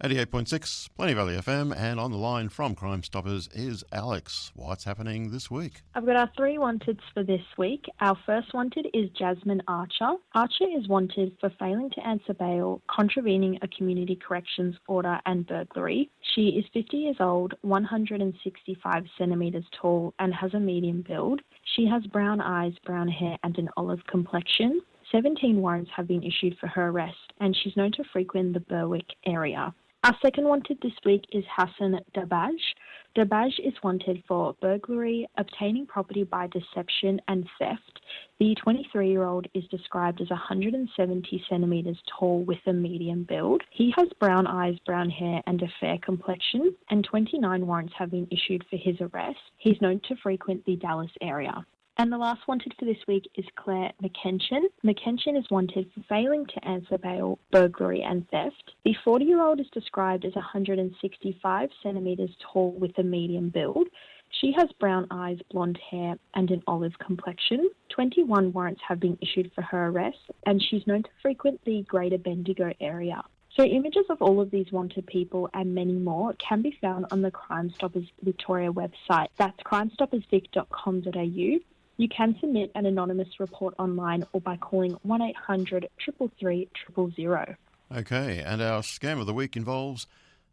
88.6, Plenty Valley FM, and on the line from Crimestoppers is Alex. What's happening this week? I've got our 3 wanteds for this week. Our first wanted is Jasmine Archer. Archer is wanted for failing to answer bail, contravening a community corrections order and burglary. She is 50 years old, 165 centimetres tall, and has a medium build. She has brown eyes, brown hair, and an olive complexion. 17 warrants have been issued for her arrest, and she's known to frequent the Berwick area. Our second wanted this week is Hassan Dabaj. Dabaj is wanted for burglary, obtaining property by deception, and theft. The 23-year-old is described as 170 centimetres tall with a medium build. He has brown eyes, brown hair, and a fair complexion, and 29 warrants have been issued for his arrest. He's known to frequent the Dallas area. And the last wanted for this week is Claire McKenchen. McKenchen is wanted for failing to answer bail, burglary and theft. The 40-year-old is described as 165 centimetres tall with a medium build. She has brown eyes, blonde hair and an olive complexion. 21 warrants have been issued for her arrest, and she's known to frequent the Greater Bendigo area. So images of all of these wanted people and many more can be found on the Crimestoppers Victoria website. That's crimestoppersvic.com.au. You can submit an anonymous report online or by calling 1800 333 000. Okay, and our scam of the week involves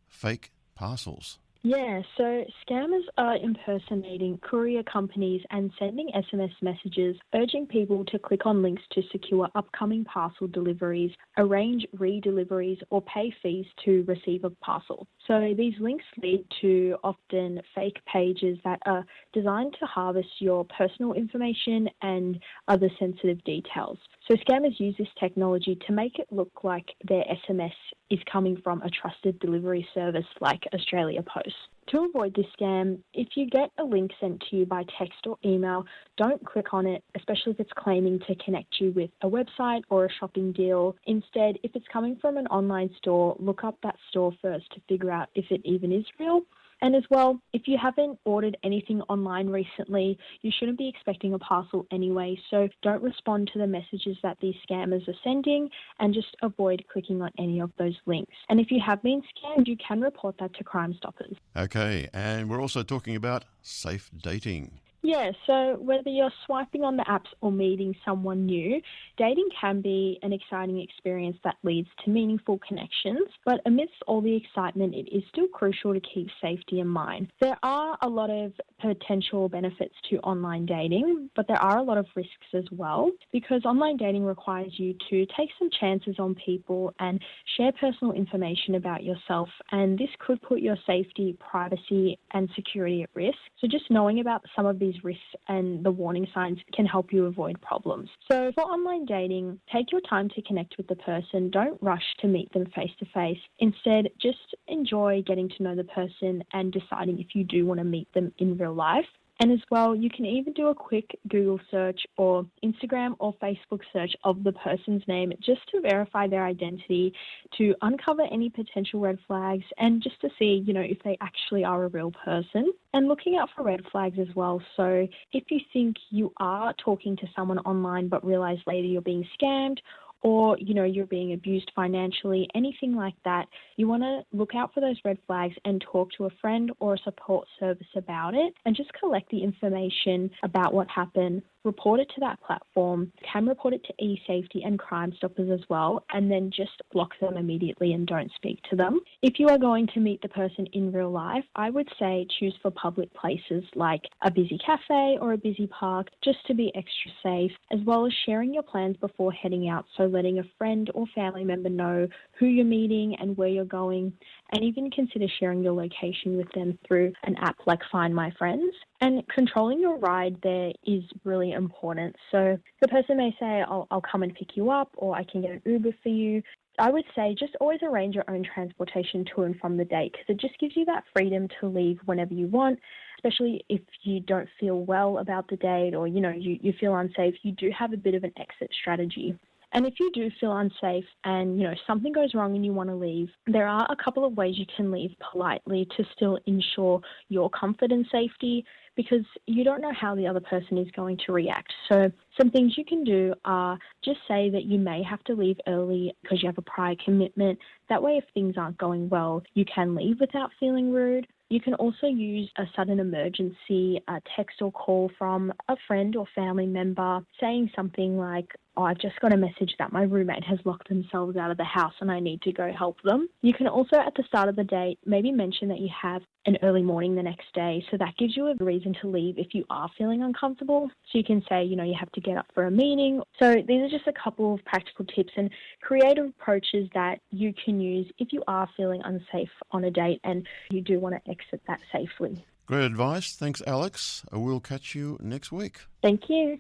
fake parcels. Yeah, so scammers are impersonating courier companies and sending SMS messages urging people to click on links to secure upcoming parcel deliveries, arrange re-deliveries, or pay fees to receive a parcel. So these links lead to often fake pages that are designed to harvest your personal information and other sensitive details. So scammers use this technology to make it look like their SMS is coming from a trusted delivery service like Australia Post. To avoid this scam, if you get a link sent to you by text or email, don't click on it, especially if it's claiming to connect you with a website or a shopping deal. Instead, if it's coming from an online store, look up that store first to figure out if it even is real. And as well, if you haven't ordered anything online recently, you shouldn't be expecting a parcel anyway, so don't respond to the messages that these scammers are sending and just avoid clicking on any of those links. And if you have been scammed, you can report that to Crime Stoppers. Okay, and we're also talking about safe dating. Yeah, so whether you're swiping on the apps or meeting someone new, dating can be an exciting experience that leads to meaningful connections, but amidst all the excitement, it is still crucial to keep safety in mind. There are a lot of potential benefits to online dating, but there are a lot of risks as well, because online dating requires you to take some chances on people and share personal information about yourself, and this could put your safety, privacy, and security at risk. So just knowing about some of these risks and the warning signs can help you avoid problems. So for online dating, take your time to connect with the person. Don't rush to meet them face to face. Instead, just enjoy getting to know the person and deciding if you do want to meet them in real life. And as well, you can even do a quick Google search or Instagram or Facebook search of the person's name just to verify their identity, to uncover any potential red flags, and just to see, if they actually are a real person. And looking out for red flags as well. So if you think you are talking to someone online but realize later you're being scammed, or, you're being abused financially, anything like that, you want to look out for those red flags and talk to a friend or a support service about it and just collect the information about what happened, report it to that platform, can report it to eSafety and Crime Stoppers as well, and then just block them immediately and don't speak to them. If you are going to meet the person in real life, I would say choose for public places like a busy cafe or a busy park just to be extra safe, as well as sharing your plans before heading out, so letting a friend or family member know who you're meeting and where you're going, and even consider sharing your location with them through an app like Find My Friends. And controlling your ride there is really important. So the person may say, I'll come and pick you up, or I can get an Uber for you. I would say just always arrange your own transportation to and from the date, because it just gives you that freedom to leave whenever you want, especially if you don't feel well about the date or, you feel unsafe. You do have a bit of an exit strategy. And if you do feel unsafe and, something goes wrong and you want to leave, there are a couple of ways you can leave politely to still ensure your comfort and safety, because you don't know how the other person is going to react. So some things you can do are just say that you may have to leave early because you have a prior commitment. That way, if things aren't going well, you can leave without feeling rude. You can also use a sudden emergency text or call from a friend or family member saying something like, "Oh, I've just got a message that my roommate has locked themselves out of the house and I need to go help them." You can also, at the start of the day, maybe mention that you have an early morning the next day. So that gives you a reason to leave if you are feeling uncomfortable. So you can say, you have to get up for a meeting. So these are just a couple of practical tips and creative approaches that you can use if you are feeling unsafe on a date and you do want to exit that safely. Great advice. Thanks, Alex. We'll catch you next week. Thank you.